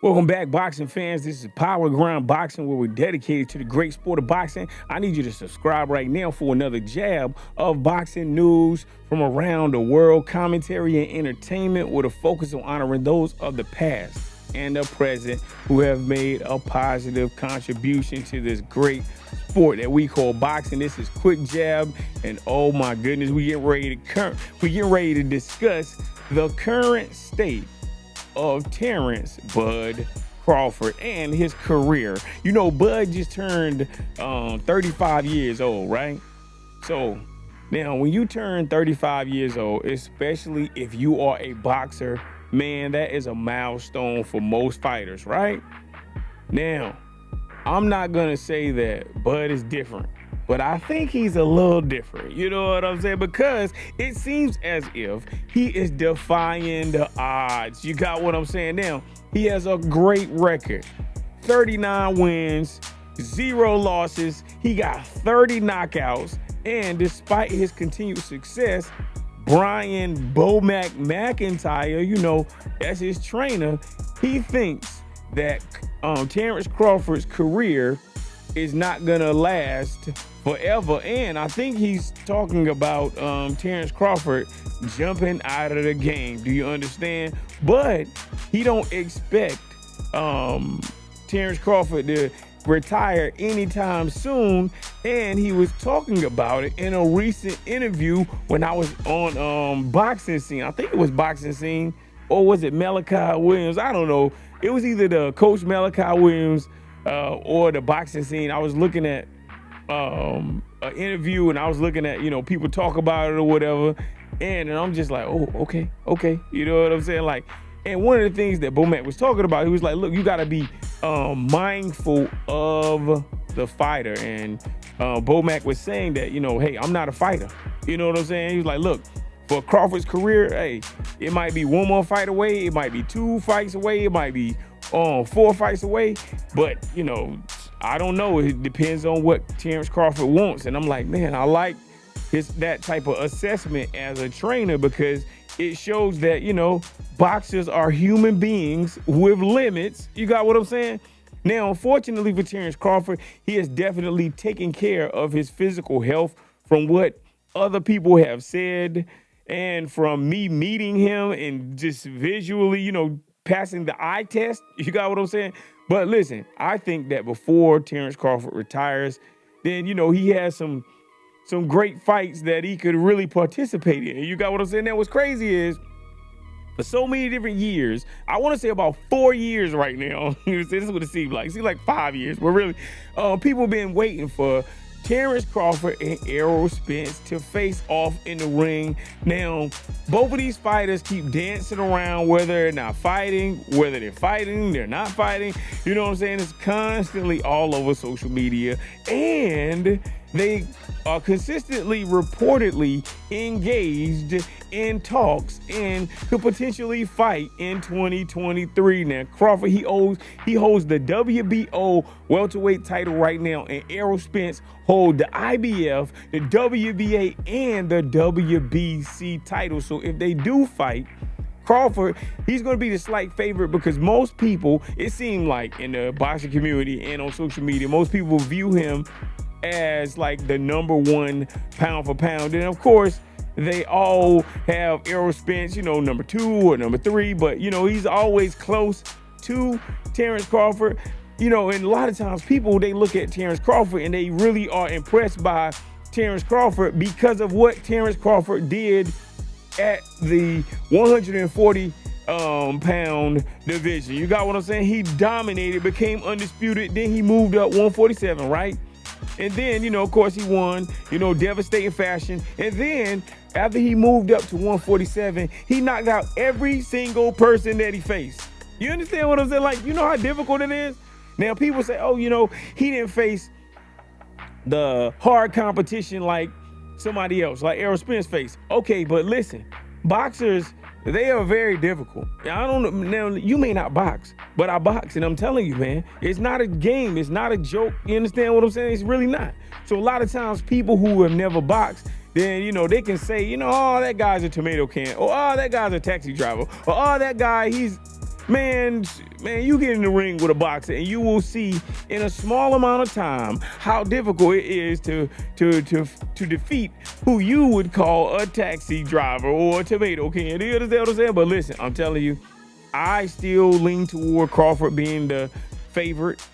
Welcome back, boxing fans. This is Power Ground Boxing, where we're dedicated to the great sport of boxing. I need you to subscribe right now for another jab of boxing news from around the world, commentary and entertainment with a focus on honoring those of the past and the present who have made a positive contribution to this great sport that we call boxing. This is Quick Jab, and oh my goodness, we get ready to discuss the current state of Terrance Bud Crawford and his career. You know, Bud just turned 35 years old, right? So now when you turn 35 years old, especially if you are a boxer, man, that is a milestone for most fighters, right? Now, I'm not gonna say that Bud is different, but I think he's a little different. You know what I'm saying? Because it seems as if he is defying the odds. You got what I'm saying? Now, he has a great record. 39 wins, 0 losses. He got 30 knockouts. And despite his continued success, Brian Bomac McIntyre, you know, as his trainer, he thinks that Terrance Crawford's career is not gonna last forever, and I think he's talking about Terrance Crawford jumping out of the game. Do you understand? But he don't expect Terrance Crawford to retire anytime soon, and he was talking about it in a recent interview when I was on Boxing Scene. I think it was Boxing Scene, or was it Malachi Williams? I don't know. It was either the coach Malachi Williams or the Boxing Scene. I was looking at an interview, and I was looking at, you know, people talk about it or whatever, and I'm just like, oh, okay, you know what I'm saying? Like, and one of the things that Bomac was talking about, he was like, look, you got to be mindful of the fighter, and Bomac was saying that, you know, hey, I'm not a fighter, you know what I'm saying? He was like, look, for Crawford's career, hey, it might be one more fight away, it might be 2 fights away, it might be 4 fights away, but, you know, I don't know. It depends on what Terrance Crawford wants. And I'm like, man, I like that type of assessment as a trainer, because it shows that, you know, boxers are human beings with limits. You got what I'm saying? Now, unfortunately for Terrance Crawford, he has definitely taken care of his physical health from what other people have said, and from me meeting him and just visually, you know, passing the eye test. You got what I'm saying? But listen, I think that before Terrance Crawford retires, then, you know, he has some great fights that he could really participate in. You got what I'm saying? Now, what's crazy is, for so many different years, I want to say about 4 years right now. This is what it seems like. It seems like 5 years. But really, people been waiting for Terrance Crawford and Errol Spence to face off in the ring. Now, both of these fighters keep dancing around whether they're not fighting, whether they're fighting, they're not fighting. You know what I'm saying? It's constantly all over social media. And they are consistently, reportedly engaged in talks and could potentially fight in 2023. Now, Crawford, he holds the WBO welterweight title right now, and Errol Spence hold the IBF, the WBA, and the WBC title. So if they do fight, Crawford, he's going to be the slight favorite, because most people, it seemed like in the boxing community and on social media, most people view him as like the #1 pound for pound. And of course, they all have Errol Spence, you know, #2 or #3, but, you know, he's always close to Terrance Crawford. You know, and a lot of times people, they look at Terrance Crawford and they really are impressed by Terrance Crawford because of what Terrance Crawford did at the 140 pound division. You got what I'm saying? He dominated, became undisputed, then he moved up 147, right? And then, you know, of course, he won, you know, devastating fashion. And then after he moved up to 147, he knocked out every single person that he faced. You understand what I'm saying? Like, you know how difficult it is? Now, people say, oh, you know, he didn't face the hard competition like somebody else, like Errol Spence faced. Okay, but listen, boxers, they are very difficult. I don't know, now you may not box, but I box, and I'm telling you, man, it's not a game, it's not a joke. You understand what I'm saying? It's really not. So a lot of times people who have never boxed, then, you know, they can say, you know, oh, that guy's a tomato can, or oh, that guy's a taxi driver, or oh, that guy, he's Man, you get in the ring with a boxer and you will see in a small amount of time how difficult it is to defeat who you would call a taxi driver or a tomato can. You understand what I'm saying? But listen, I'm telling you, I still lean toward Crawford being the favorite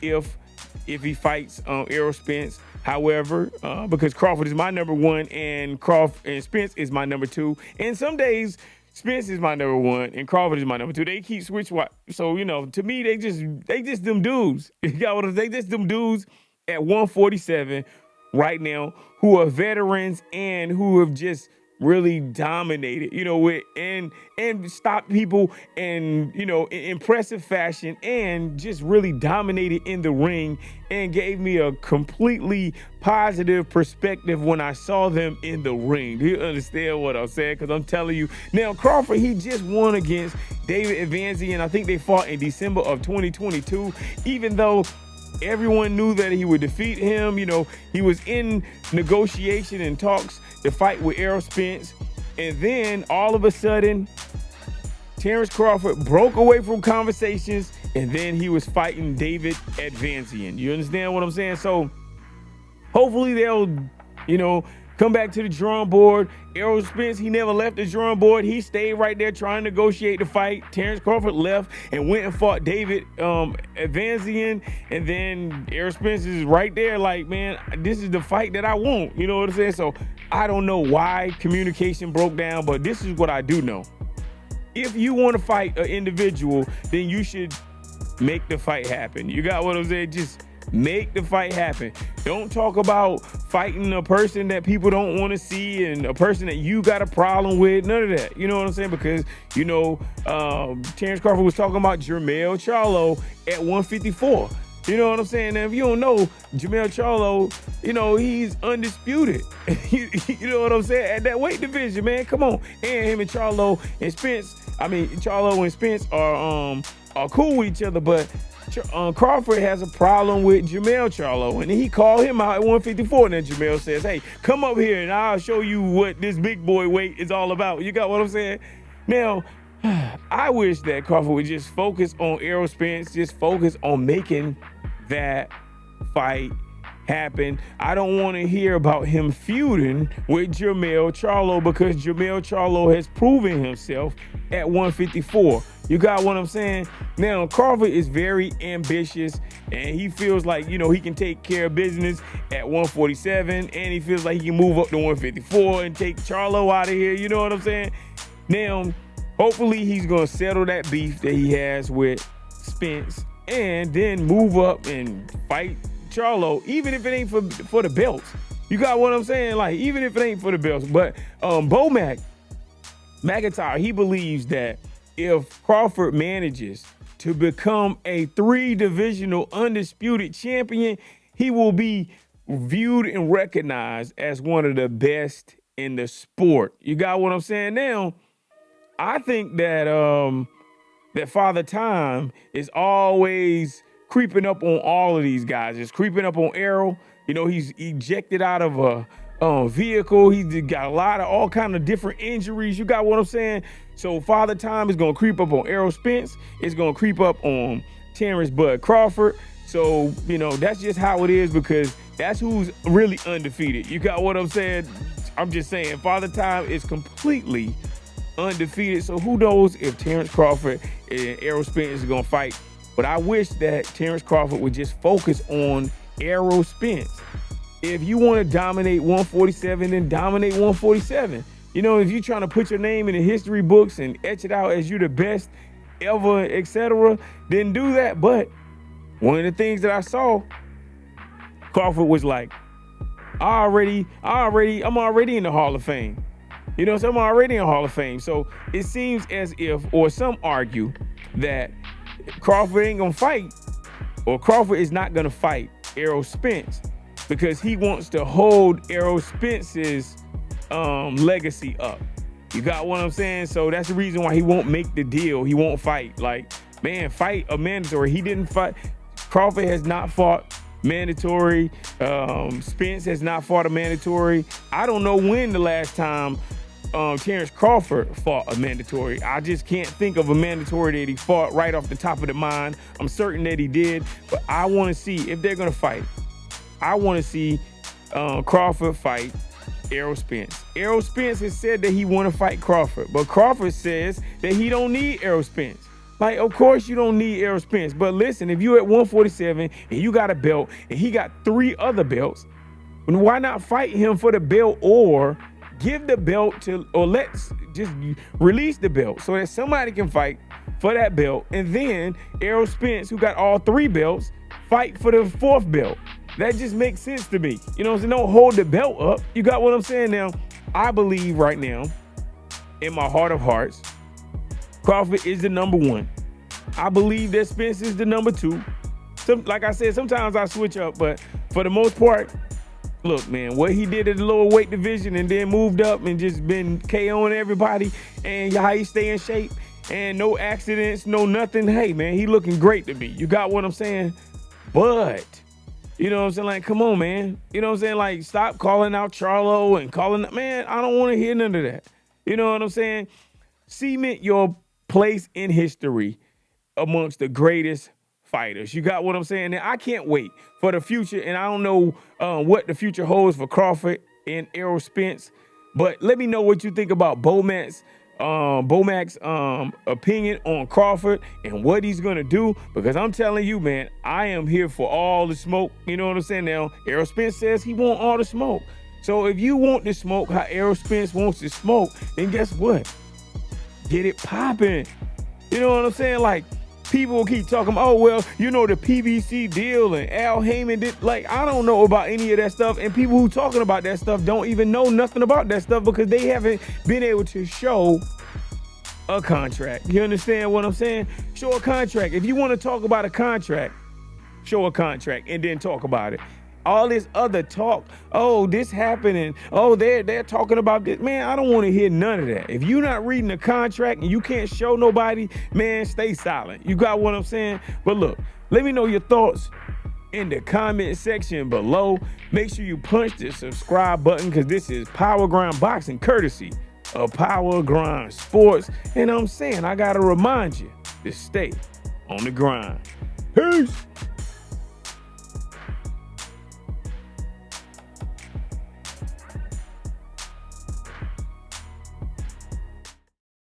if he fights Errol Spence. However, because Crawford is my number one and Spence is my number two, and some days Spence is my number one and Crawford is my number two. They keep switch. So, to me, they just them dudes. You got what I'm saying? They just them dudes at 147 right now who are veterans and who have just really dominated, and stopped people in impressive fashion and just really dominated in the ring and gave me a completely positive perspective when I saw them in the ring. Do you understand what I'm saying? Because I'm telling you, now Crawford, he just won against David Evanzian. I think they fought in December of 2022, even though everyone knew that he would defeat him. He was in negotiation and talks to fight with Errol Spence. And then all of a sudden, Terrance Crawford broke away from conversations, and then he was fighting David Evanzian. You understand what I'm saying? So hopefully they'll, come back to the drawing board. Errol Spence, he never left the drawing board. He stayed right there trying to negotiate the fight. Terrance Crawford left and went and fought David Evanzian. And then Errol Spence is right there like, man, this is the fight that I want. You know what I'm saying? So I don't know why communication broke down, but this is what I do know. If you want to fight an individual, then you should make the fight happen. You got what I'm saying? Just make the fight happen. Don't talk about fighting a person that people don't want to see and a person that you got a problem with. None of that. You know what I'm saying? Because, Terrance Crawford was talking about Jermell Charlo at 154. You know what I'm saying? Now, if you don't know, Jermell Charlo, he's undisputed. You know what I'm saying? At that weight division, man. Come on. And him and Charlo and Spence, Charlo and Spence are cool with each other, but Crawford has a problem with Jermell Charlo, and he called him out at 154. And then Jermell says, hey, come up here and I'll show you what this big boy weight is all about. You got what I'm saying? Now, I wish that Crawford would just focus on Errol Spence, just focus on making that fight happen. I don't want to hear about him feuding with Jermell Charlo because Jermell Charlo has proven himself at 154. You got what I'm saying? Now, Crawford is very ambitious and he feels like, he can take care of business at 147 and he feels like he can move up to 154 and take Charlo out of here. You know what I'm saying? Now, hopefully he's going to settle that beef that he has with Spence and then move up and fight Charlo, even if it ain't for the belts. You got what I'm saying? Like, even if it ain't for the belts. But Bomac, McIntyre, he believes that if Crawford manages to become a 3-divisional undisputed champion, he will be viewed and recognized as one of the best in the sport. You got what I'm saying? Now, I think that that Father Time is always creeping up on all of these guys. It's creeping up on Errol. He's ejected out of a vehicle. He's got a lot of all kind of different injuries. You got what I'm saying? So Father Time is going to creep up on Errol Spence. It's going to creep up on Terrance Bud Crawford. So, that's just how it is because that's who's really undefeated. You got what I'm saying? I'm just saying Father Time is completely undefeated. So who knows if Terrance Crawford and Errol Spence is going to fight. But I wish that Terrance Crawford would just focus on Errol Spence. If you want to dominate 147, then dominate 147. If you're trying to put your name in the history books and etch it out as you're the best ever, etc., then do that. But one of the things that I saw, Crawford was like, I'm already in the Hall of Fame. So I'm already in the Hall of Fame. So it seems as if, or some argue, that Crawford ain't gonna fight, or Crawford is not gonna fight Errol Spence because he wants to hold Errol Spence's legacy up. You got what I'm saying? So that's the reason why he won't make the deal. He won't fight. Like, man, fight a mandatory. He didn't fight. Crawford has not fought mandatory. Spence has not fought a mandatory. I don't know when the last time Terrance Crawford fought a mandatory. I just can't think of a mandatory that he fought right off the top of the mind. I'm certain that he did, but I want to see if they're going to fight. I want to see Crawford fight Errol Spence. Errol Spence has said that he want to fight Crawford, but Crawford says that he don't need Errol Spence. Like, of course you don't need Errol Spence, but listen, if you at 147 and you got a belt and he got 3 other belts, why not fight him for the belt, or give the belt to, or let's just release the belt so that somebody can fight for that belt, and then Errol Spence, who got all 3 belts, fight for the 4th belt. That just makes sense to me. You know what I'm saying? Don't hold the belt up. You got what I'm saying? Now, I believe right now, in my heart of hearts, Crawford is the number 1. I believe that Spence is the number 2. Like I said, sometimes I switch up, but for the most part, look, man, what he did at the lower weight division and then moved up and just been KOing everybody, and how he stay in shape and no accidents, no nothing. Hey, man, he looking great to me. You got what I'm saying? But, you know what I'm saying? Like, come on, man. You know what I'm saying? Like, stop calling out Charlo and calling, man, I don't want to hear none of that. You know what I'm saying? Cement your place in history amongst the greatest fighters. You got what I'm saying? Now, I can't wait for the future, and I don't know what the future holds for Crawford and Errol Spence, but let me know what you think about Bomac's opinion on Crawford and what he's gonna do, because I'm telling you, man, I am here for all the smoke. You know what I'm saying? Now, Errol Spence says he want all the smoke. So if you want the smoke how Errol Spence wants to smoke, then guess what? Get it popping. You know what I'm saying? Like, people will keep talking, oh, well, you know, the PBC deal and Al Heyman did. Like, I don't know about any of that stuff. And people who talking about that stuff don't even know nothing about that stuff, because they haven't been able to show a contract. You understand what I'm saying? Show a contract. If you want to talk about a contract, show a contract and then talk about it. All this other talk, oh, this happening, oh, they're talking about this. Man, I don't want to hear none of that. If you're not reading the contract and you can't show nobody, man, stay silent. You got what I'm saying? But look, let me know your thoughts in the comment section below. Make sure you punch the subscribe button, because this is Power Grind Boxing, courtesy of Power Grind Sports. And I'm saying, I got to remind you to stay on the grind. Peace.